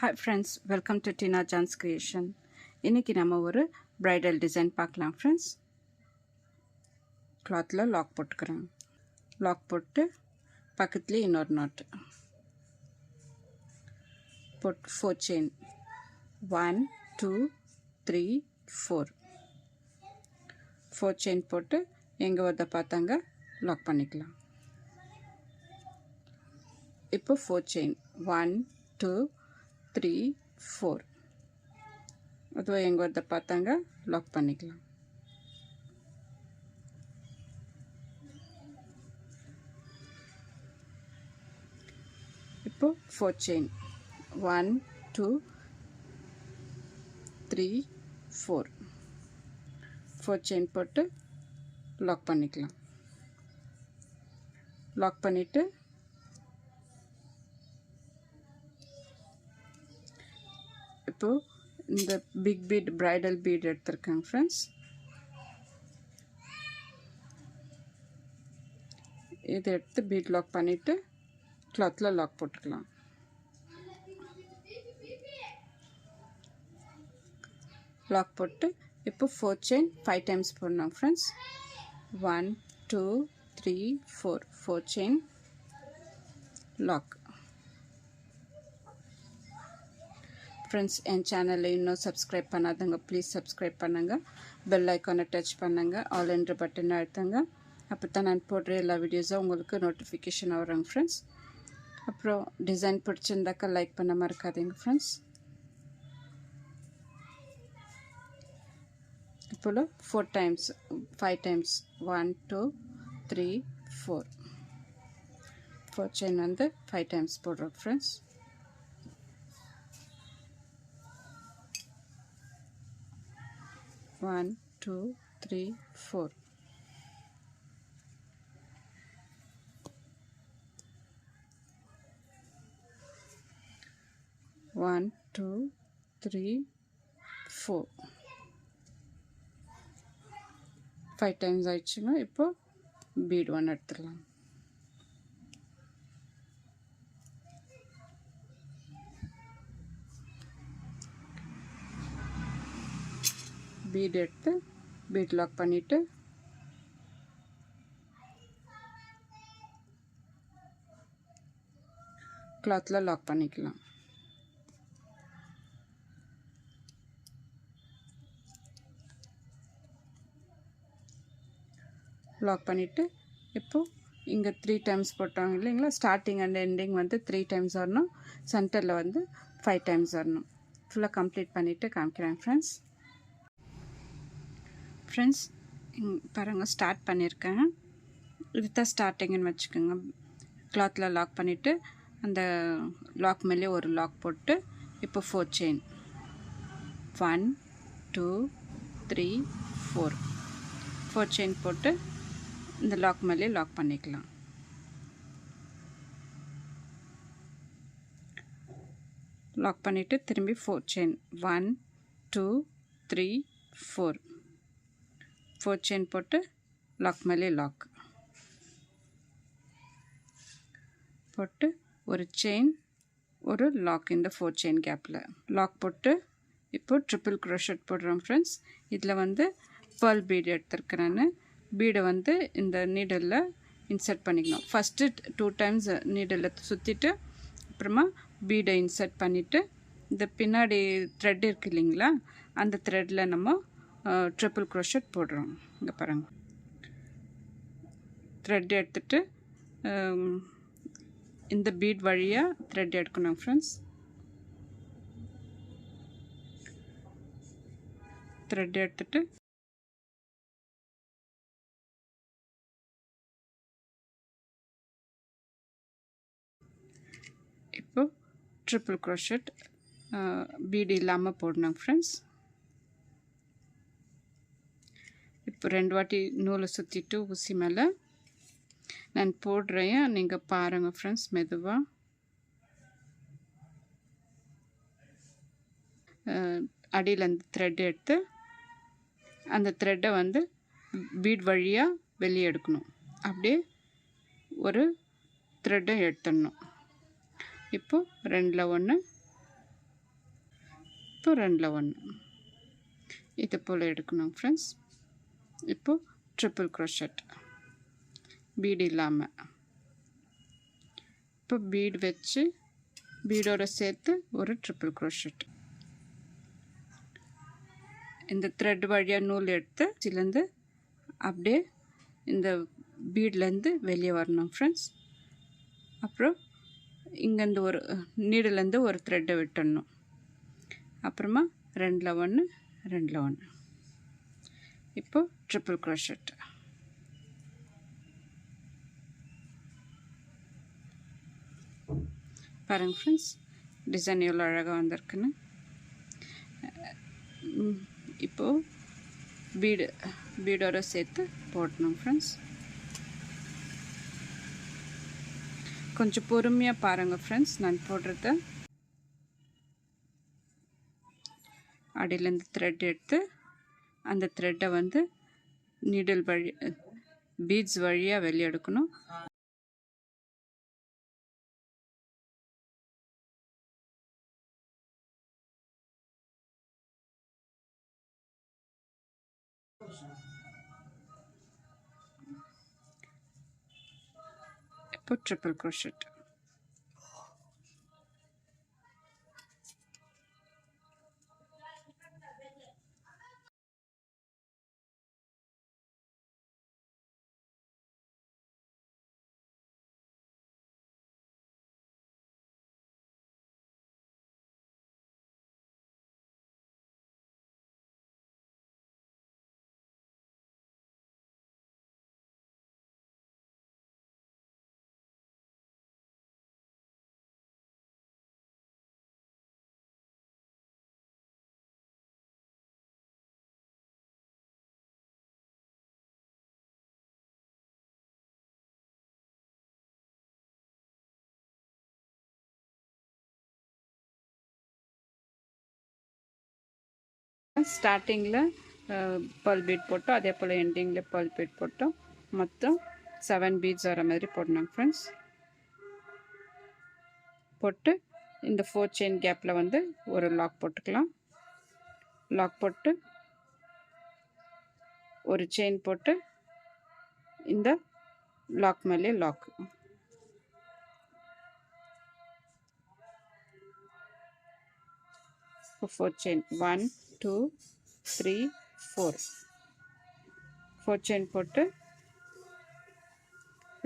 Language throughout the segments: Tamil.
Hi friends, welcome to Tina John's Creation. இன்னைக்கு நம்ம ஒரு bridal design பார்க்கலாம் friends. clothல lock போட்டுக்கிறேன். lock போட்டு பக்கத்துலயே இன்னொரு knot. put 4 chain. 1 2 3 4. 4 chain போட்டு எங்க வத பார்த்தாங்க lock பண்ணிக்கலாம். இப்போ 4 chain. 1 2 3 4 அது எங்க வத பார்த்தாங்க லாக் பண்ணிக்கலாம். இப்போ 4 chain 1 2 3 4 4 chain போட்டு லாக் பண்ணிக்கலாம். லாக் பண்ணிட்டு இப்போ இந்த big bead bridal bead எடுத்துர்க்கேன் friends. இத எடுத்து bead lock பண்ணிட்டு clothல lock போட்டுக்கலாம். lock போட்டு இப்போ 4 chain 5 times போடணும் friends. 1 2 3 4 4 chain lock. friends என் சேனலை இன்னும் சப்ஸ்கிரைப் பண்ணாதவங்க ப்ளீஸ் சப்ஸ்கிரைப் பண்ணுங்க. பெல் ஐகானை டச் பண்ணுங்க. ஆல் என்ற பட்டனை அழுத்துங்க. அப்பதான் நான் போடுற எல்லா வீடியோஸும் உங்களுக்கு நோட்டிஃபிகேஷன் வரும் ஃப்ரெண்ட்ஸ். அப்புறம் டிசைன் பிடிச்சிருந்தாக்கா லைக் பண்ண மறக்காதீங்க ஃப்ரெண்ட்ஸ். இப்போ 4 times 5 times 1 2 3 4 4 chain வந்து 5 times போடுறோம் friends. One, two, three, four. One, two, three, 4. 5 times ஆயிடுச்சுங்க. இப்போ bead 1 எடுத்துடலாம். bead எடுத்து bead lock பண்ணிட்டு clothல lock பண்ணிக்கலாம். lock பண்ணிட்டு இப்போ இங்க 3 times போட்டாங்க இல்லைங்களா, ஸ்டார்டிங் அண்ட் எண்டிங் வந்து 3 times வரணும். சென்டர்ல வந்து 5 times வரணும். ஃபுல்லா கம்ப்ளீட் பண்ணிட்டு காமிக்கிறேன் ஃப்ரெண்ட்ஸ். ஃப்ரெண்ட்ஸ் பாருங்கள் ஸ்டார்ட் பண்ணியிருக்கேன். இதுதான் ஸ்டார்டிங்னு வச்சுக்கோங்க. கிளாத்தில் லாக் பண்ணிவிட்டு அந்த லாக் மேலே ஒரு லாக் போட்டு இப்போ 4 chain 1 2 3 4 4 chain போட்டு இந்த லாக் மேலே லாக் பண்ணிக்கலாம். லாக் பண்ணிவிட்டு திரும்பி 4 chain 1 2 3 4 4 chain போட்டு லாக் மேலே லாக் போட்டு ஒரு செயின் ஒரு லாக் இந்த 4 chain கேப்பில் லாக் போட்டு இப்போ ட்ரிபிள் க்ரோஷட் போடுறோம் ஃப்ரெண்ட்ஸ். இதில் வந்து பேர்ல் பீடு எடுத்துருக்கிறேன்னு பீடை வந்து இந்த நீடலில் இன்சர்ட் பண்ணிக்கணும். ஃபஸ்ட்டு 2 times நீடலில் சுற்றிட்டு அப்புறமா பீடை இன்சர்ட் பண்ணிவிட்டு இந்த பின்னாடி த்ரெட் இருக்கு இல்லைங்களா, அந்த த்ரெட்டில் நம்ம ட்ரிபிள் க்ரோஷட் போடுறோம். இங்கே பாருங்கள் த்ரெட் எடுத்துட்டு இந்த பீட் வழியாக த்ரெட் எடுக்கணும் ஃப்ரெண்ட்ஸ். த்ரெட் எடுத்துட்டு இப்போ ட்ரிபிள் க்ரோஷட் பீடு இல்லாமல் போடணும் ஃப்ரெண்ட்ஸ். இப்போ 2 வாட்டி நூலை சுற்றிட்டு ஊசி மேலே நான் போடுறேன். நீங்கள் பாருங்கள் ஃப்ரெண்ட்ஸ் மெதுவாக. அடியில் அந்த த்ரெட் எடுத்து அந்த த்ரெட்டை வந்து பீட் வழியாக வெளியே எடுக்கணும். அப்படியே ஒரு த்ரெட்டை எடுத்துடணும். இப்போ 2ல் 1 இப்போ 2ல் 1 இது போல் எடுக்கணும் ஃப்ரெண்ட்ஸ். இப்போ ட்ரிபிள் க்ரோஷட் பீடு இல்லாமல் இப்போ பீடு வச்சு பீடோட சேர்த்து ஒரு ட்ரிபிள் க்ரோஷட். இந்த த்ரெட் வழியாக நூல் எடுத்து இதுலேருந்து அப்படியே இந்த பீட்லேருந்து வெளியே வரணும் ஃப்ரெண்ட்ஸ். அப்புறம் இங்கேருந்து ஒரு நீடிலேருந்து ஒரு த்ரெட்டை விட்டுடணும். அப்புறமா 2ல் 1 2ல் 1 இப்போ ட்ரிபிள் க்ரோஷட். பாருங்கள் ஃப்ரெண்ட்ஸ், டிசைன் எவ்வளோ அழகாக வந்திருக்குன்னு. இப்போது பீடோட சேர்த்து போடணும் ஃப்ரெண்ட்ஸ். கொஞ்சம் பொறுமையாக பாருங்கள் ஃப்ரெண்ட்ஸ். நான் போடுறத அடியிலேருந்து த்ரெட் எடுத்து அந்த த்ரெட்டை வந்து நீடில் வழி பீட்ஸ் வழியாக வெளியே எடுக்கணும். இப்போ ட்ரிபிள் க்ரோஷட். ஸ்டார்டிங்கில் பர்ல் பீட் போட்டோம், அதே போல் எண்டிங்கில் பர்ல் பீட் போட்டோம். மொத்தம் 7 பீட்ஸ் வர மாதிரி போடணும் ஃப்ரெண்ட்ஸ். போட்டு இந்த 4 செயின் கேப்பில் வந்து ஒரு லாக் போட்டுக்கலாம். லாக் போட்டு ஒரு செயின் போட்டு இந்த லாக் மேலே லாக். இப்போ 4 செயின் 1 2 3 4 செயின் போட்டு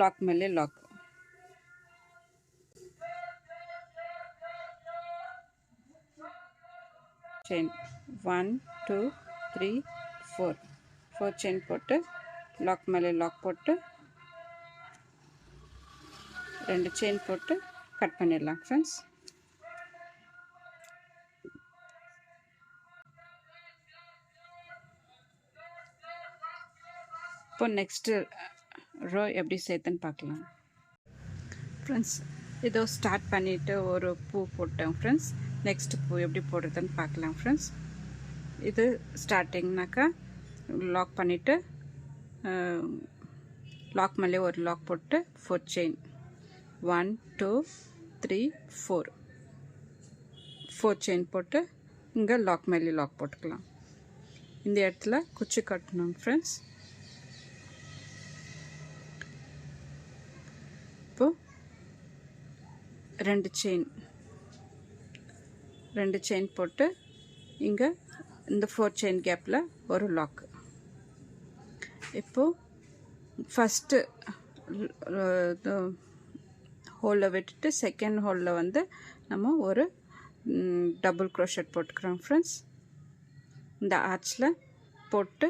லாக் மேலே லாக். செயின் 1 2 3 4 செயின் போட்டு லாக் மேலே லாக் போட்டு 2 செயின் போட்டு கட் பண்ணிடலாம் ஃப்ரெண்ட்ஸ். இப்போ நெக்ஸ்ட்டு ரோ எப்படி சேர்த்துன்னு பார்க்கலாம் ஃப்ரெண்ட்ஸ். இதோ ஸ்டார்ட் பண்ணிவிட்டு ஒரு பூ போட்டேன் ஃப்ரெண்ட்ஸ். நெக்ஸ்ட்டு பூ எப்படி போடுறதுன்னு பார்க்கலாம் ஃப்ரெண்ட்ஸ். இது ஸ்டார்டிங்னாக்கா லாக் பண்ணிவிட்டு லாக் மேலே ஒரு லாக் போட்டு 4 செயின் 1 2 3 4 செயின் போட்டு இங்கே லாக் மேலே லாக் போட்டுக்கலாம். இந்த இடத்துல குச்சி கட்டணும் ஃப்ரெண்ட்ஸ். இப்போது 2 செயின் போட்டு இங்கே இந்த 4 செயின் கேப்பில் ஒரு லாக். இப்போது ஃபஸ்ட்டு ஹோலில் விட்டுட்டு செகண்ட் ஹோலில் வந்து நம்ம ஒரு டபுள் க்ரோஷட் போட்டுக்கிறோம் ஃப்ரெண்ட்ஸ். இந்த ஆர்ச்சில் போட்டு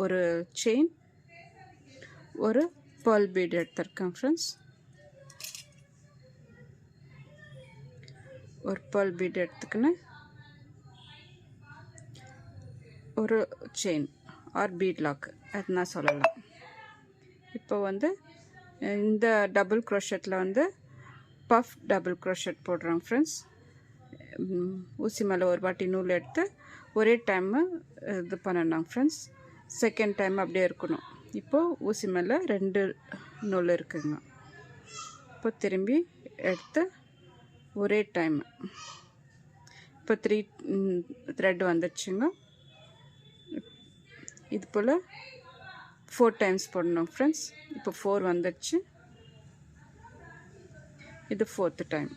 ஒரு செயின் ஒரு pearl bead எடுத்திருக்கேன் ஃப்ரெண்ட்ஸ். ஒரு pearl bead எடுத்துக்கின்னு ஒரு செயின் ஆர் பீட் லாக் அதுனா சொல்லலாம். இப்போ வந்து இந்த டபுள் க்ரோஷட்டில் வந்து பஃப் டபுள் க்ரோஷட் போடுறோம் ஃப்ரெண்ட்ஸ். ஊசி மேலே ஒரு வாட்டி நூல் எடுத்து ஒரே டைமு இது பண்ணணும் ஃப்ரெண்ட்ஸ். செகண்ட் டைம் அப்படியே இருக்கணும். இப்போது ஊசி மேலே 2 நூல் இருக்குங்க. இப்போ திரும்பி எடுத்து ஒரே டைம் இப்போ 3 த்ரெட் வந்துடுச்சுங்க. இது போல் 4 டைம்ஸ் போடணும் ஃப்ரெண்ட்ஸ். இப்போ 4 வந்துடுச்சு. இது 4th டைம்.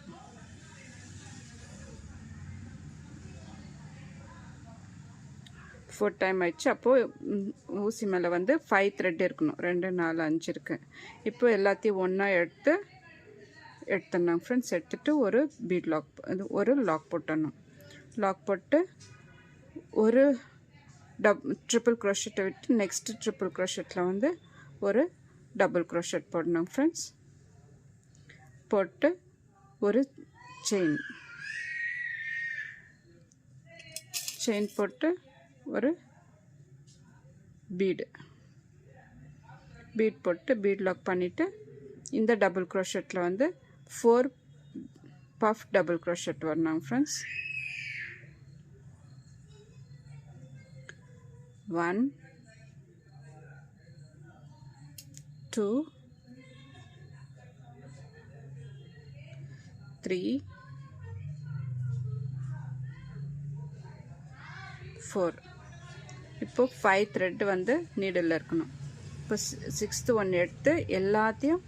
ஃபோர்த் டைம் ஆயிடுச்சு. அப்போது ஊசி மேலே வந்து 5 த்ரெட் இருக்கணும். 2 4 5 இருக்கு. இப்போ எல்லாத்தையும் ஒன்றா எடுத்துடணும் ஃப்ரெண்ட்ஸ். எடுத்துகிட்டு ஒரு பீட் லாக், ஒரு லாக் போட்டணும். லாக் போட்டு ஒரு ட்ரிபிள் க்ரோஷெட்டை விட்டு நெக்ஸ்ட்டு ட்ரிபிள் க்ரோஷெட்டில் வந்து ஒரு டபுள் க்ரோஷெட் போடணும் ஃப்ரெண்ட்ஸ். போட்டு ஒரு செயின் போட்டு ஒரு பீட் போட்டு பீட் லாக் பண்ணிவிட்டு இந்த டபுள் க்ரோஷெட்டில் வந்து 4 பஃப் டபுள் க்ரோஷெட் வரணும் ஃப்ரெண்ட்ஸ். 1 2 3 4. இப்போ 5 த்ரெட் வந்து நீடில் இருக்கணும். இப்போ 6th ஒன்று எடுத்து எல்லாத்தையும்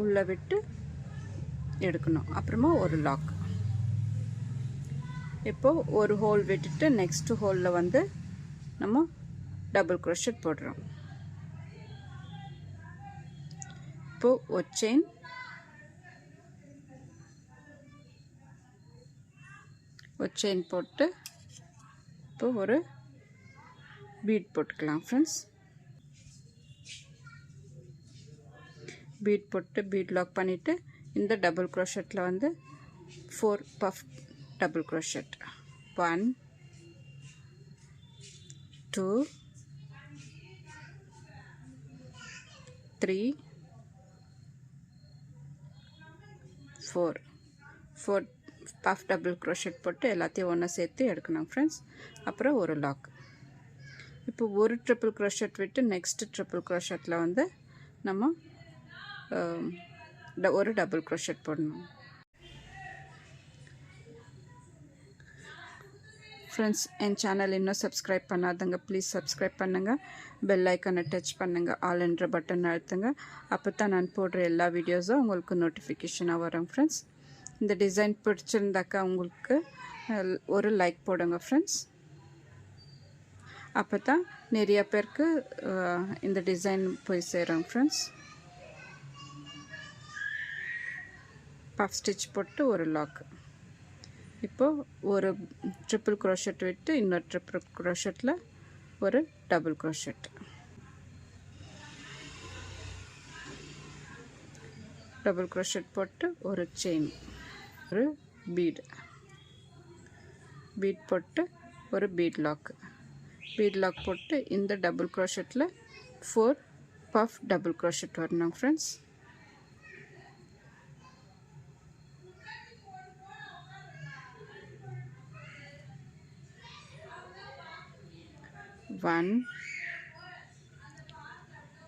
உள்ளே விட்டு எடுக்கணும். அப்புறமா ஒரு லாக். இப்போது ஒரு ஹோல் விட்டுட்டு நெக்ஸ்ட்டு ஹோலில் வந்து நம்ம டபுள் க்ரோஷெட் போடுறோம். இப்போது ஒரு செயின் போட்டு இப்போ ஒரு பீட் போட்டுக்கலாம் ஃப்ரெண்ட்ஸ். பீட் போட்டு பீட் லாக் பண்ணிவிட்டு இந்த டபுள் க்ரோஷெட்டில் வந்து 4 puff double crochet. 1 2 3 4 puff double crochet போட்டு எல்லாத்தையும் ஒன்றா சேர்த்து எடுக்கணும் ஃப்ரெண்ட்ஸ். அப்புறம் ஒரு லாக். இப்போ ஒரு ட்ரிபிள் க்ரோஷெட் விட்டு நெக்ஸ்ட்டு ட்ரிபிள் க்ரோஷெட்டில் வந்து நம்ம ஒரு டபுள் க்ரோஷெட் போடணும் ஃப்ரெண்ட்ஸ். என் சேனல் இன்னும் சப்ஸ்கிரைப் பண்ணாதங்க ப்ளீஸ் சப்ஸ்கிரைப் பண்ணுங்கள். பெல் ஐக்கானை டச் பண்ணுங்கள். ஆல் என்ற பட்டன் அழுத்துங்க. அப்போ தான் நான் போடுற எல்லா வீடியோஸும் உங்களுக்கு நோட்டிஃபிகேஷனாக வரும் ஃப்ரெண்ட்ஸ். இந்த டிசைன் பிடிச்சிருந்தாக்கா உங்களுக்கு ஒரு லைக் போடுங்க ஃப்ரெண்ட்ஸ். அப்போ தான் நிறைய பேருக்கு இந்த டிசைன் போய் சேரும் ஃப்ரெண்ட்ஸ். பஃப் ஸ்டிச் போட்டு ஒரு லாக். இப்போது ஒரு ட்ரிபிள் க்ரோஷெட் விட்டு இன்னொரு ட்ரிபிள் க்ரோஷெட்டில் ஒரு டபுள் க்ரோஷெட். டபுள் க்ரோஷெட் போட்டு ஒரு செயின், ஒரு பீட் போட்டு ஒரு பீட் லாக் போட்டு இந்த டபுள் க்ரோஷெட்டில் 4 பஃப் டபுள் க்ரோஷெட் வரணும் ஃப்ரெண்ட்ஸ். One,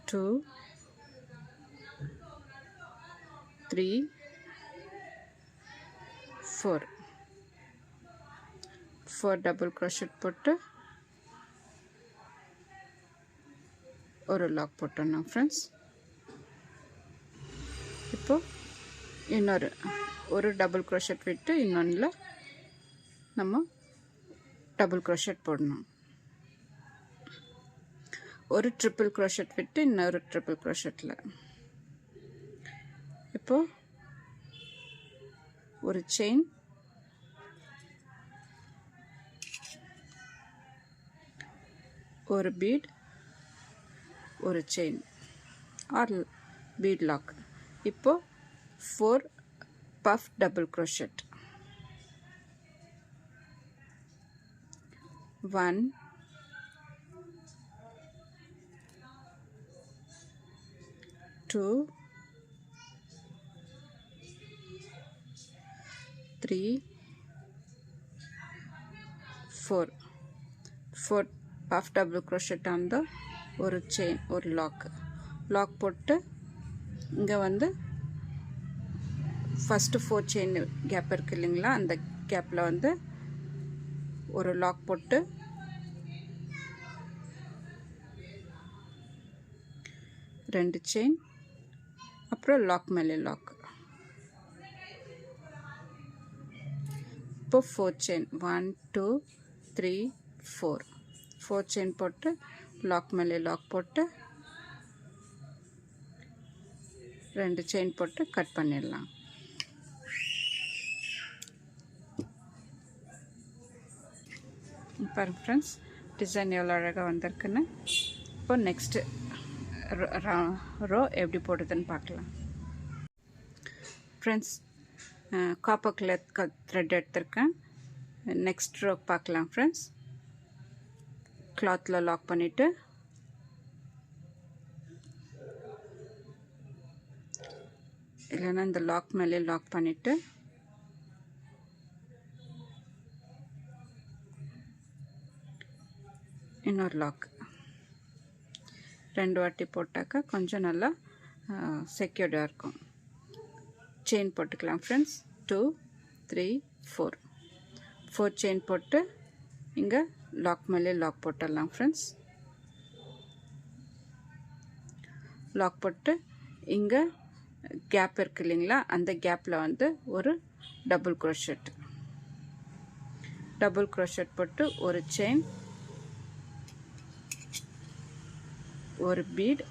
2, 3, 4 டபுள் க்ரோஷெட் போட்டு ஒரு லாக் போட்டோம் ஃப்ரெண்ட்ஸ். இப்போ ஒரு டபுள் க்ரோஷெட் விட்டு இன்னொன்றில் நம்ம டபுள் க்ரோஷெட் போடணும். ஒரு ட்ரிபிள் க்ரோஷெட் விட்டு இன்னொரு ட்ரிபிள் க்ரோஷெட்டில் இப்போது ஒரு செயின், ஒரு பீட், ஒரு செயின் ஆர் பீட் லாக். இப்போது 4 puff double crochet. 1 2 3 4 puff double crochet அந்த ஒரு செயின், ஒரு லாக் போட்டு இங்கே வந்து ஃபஸ்ட்டு 4 செயின் கேப் இருக்குது இல்லைங்களா, அந்த கேப்பில் வந்து ஒரு லாக் போட்டு ரெண்டு செயின், அப்புறம் லாக் மேலே லாக். இப்போ 4 செயின் 1 2 3 4 செயின் போட்டு லாக் மேலே லாக் போட்டு ரெண்டு செயின் போட்டு கட் பண்ணிடலாம். பாருங்க ஃப்ரெண்ட்ஸ், டிசைன் எவ்வளோ அழகாக வந்திருக்குன்னு. இப்போ நெக்ஸ்ட்டு ரோ எப்படி போடுறதுன்னு பார்க்கலாம். ஃப்ரெண்ட்ஸ், காப்பர் கலர் த்ரெட் எடுத்திருக்கேன். நெக்ஸ்ட் ரோ பார்க்கலாம் ஃப்ரெண்ட்ஸ். கிளாத்தில் லாக் பண்ணிவிட்டு இல்லைன்னா இந்த லாக் மேலே லாக் பண்ணிவிட்டு இன்னொரு லாக் ரெண்டு வாட்டி போட்டாக்கா கொஞ்சம் நல்லா செக்யூர்டாக இருக்கும். செயின் போட்டுக்கலாம் ஃப்ரெண்ட்ஸ். 2 3 4 செயின் போட்டு இங்கே லாக் மேலே லாக் போட்டுடலாம் ஃப்ரெண்ட்ஸ். லாக் போட்டு இங்கே கேப் இருக்கு இல்லைங்களா, அந்த கேப்பில் வந்து ஒரு டபுள் க்ரோஷெட் போட்டு ஒரு செயின், ஒரு பீட்,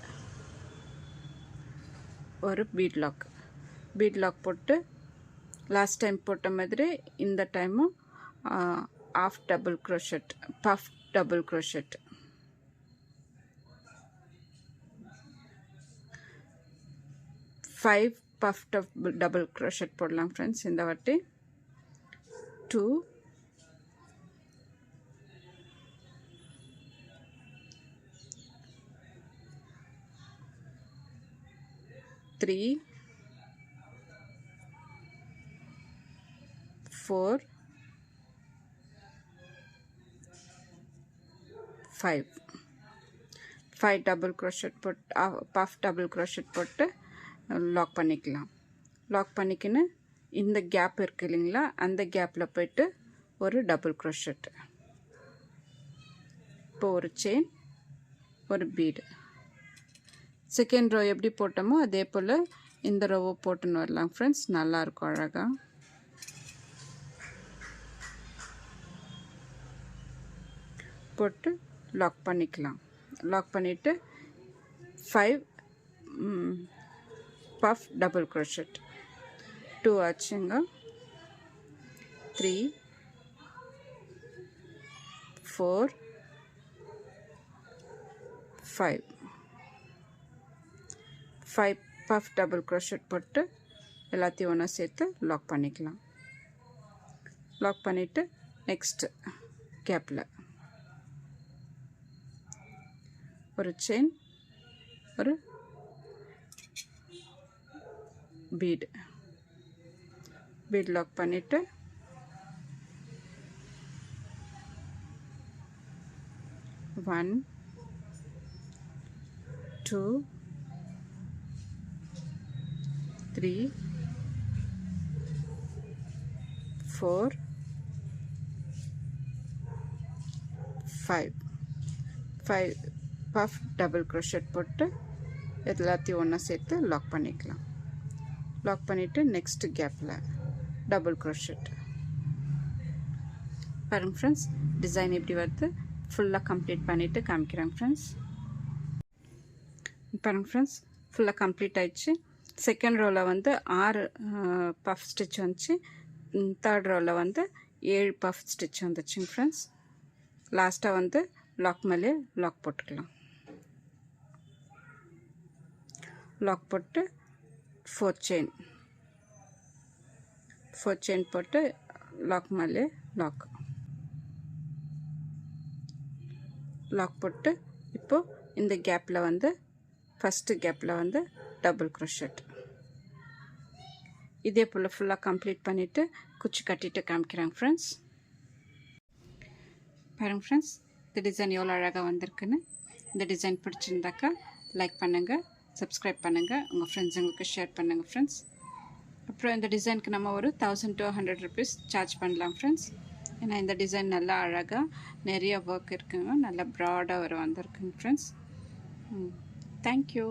ஒரு பீட் லாக் போட்டு லாஸ்ட் டைம் போட்ட மாதிரி இந்த டைமும் half double crochet, puff double crochet. Five puff double crochet போடலாம் ஃப்ரெண்ட்ஸ். இந்த வாட்டி 2 3 4 5 டபுள் க்ரோஷெட் போட்டு பஃப் டபுள் க்ரோஷெட் போட்டு லாக் பண்ணிக்கலாம். லாக் பண்ணிக்கின்னு இந்த கேப் இருக்கு இல்லைங்களா, அந்த கேப்பில் போய்ட்டு ஒரு டபுள் க்ரோஷெட். இப்போ ஒரு செயின், ஒரு பீடு. செகண்ட் ரோ எப்படி போட்டோமோ அதே போல் இந்த ரோவை போட்டுன்னு வரலாம் ஃப்ரெண்ட்ஸ். நல்லாயிருக்கும் அழகாக. போட்டு லாக் பண்ணிக்கலாம். லாக் பண்ணிவிட்டு 5 பஃப் டபுள் க்ரோஷெட். 2 ஆச்சுங்க. 3 4 5 பஃப் டபுள் க்ரோஷெட் போட்டு எல்லாத்தையும் ஒன்றா சேர்த்து லாக் பண்ணிக்கலாம். லாக் பண்ணிவிட்டு நெக்ஸ்ட்டு கேப்பில் ஒரு செயின், ஒரு பீட் லாக் பண்ணிவிட்டு ஒன் 2 3 4 5 பஃப் டபுள் க்ரோஷெட் போட்டு எல்லாத்தையும் ஒன்றா சேர்த்து லாக் பண்ணிக்கலாம். லாக் பண்ணிவிட்டு நெக்ஸ்ட் கேப்பில் டபுள் க்ரோஷெட். பாருங்க ஃப்ரெண்ட்ஸ், டிசைன் எப்படி வருது ஃபுல்லாக கம்ப்ளீட் பண்ணிவிட்டு காமிக்கிறேன் ஃப்ரெண்ட்ஸ். பாருங்க ஃப்ரெண்ட்ஸ், ஃபுல்லாக கம்ப்ளீட் ஆயிடுச்சு. செகண்ட் ரோவில் வந்து 6 பஃப் ஸ்டிச் வந்துச்சு. தேர்ட் ரோவில் வந்து 7 பஃப் ஸ்டிச் வந்துச்சுங்க ஃப்ரெண்ட்ஸ். லாஸ்ட்டாக வந்து லாக் மேலே லாக் போட்டுக்கலாம். லாக் போட்டு 4 செயின் போட்டு லாக் மேலே லாக் போட்டு இப்போது இந்த கேப்பில் வந்து ஃபஸ்ட்டு கேப்பில் வந்து டபுள் க்ரோஷெட். இதே போல் ஃபுல்லாக கம்ப்ளீட் பண்ணிவிட்டு குச்சி கட்டிட்டு காமிக்கிறேன் ஃப்ரெண்ட்ஸ். பாருங்கள் ஃப்ரெண்ட்ஸ், இந்த டிசைன் எவ்வளோ அழகாக வந்திருக்குன்னு. இந்த டிசைன் பிடிச்சிருந்தாக்கா லைக் பண்ணுங்கள், சப்ஸ்கிரைப் பண்ணுங்கள், உங்கள் ஃப்ரெண்ட்ஸுங்களுக்கு ஷேர் பண்ணுங்கள் ஃப்ரெண்ட்ஸ். அப்புறம் இந்த டிசைனுக்கு நம்ம ஒரு 1000 to 100 rupees சார்ஜ் பண்ணலாம் ஃப்ரெண்ட்ஸ். ஏன்னா இந்த டிசைன் நல்லா அழகாக நிறைய ஒர்க் இருக்குங்க, நல்லா ப்ராடாக வந்திருக்குங்க ஃப்ரெண்ட்ஸ். தேங்க்யூ.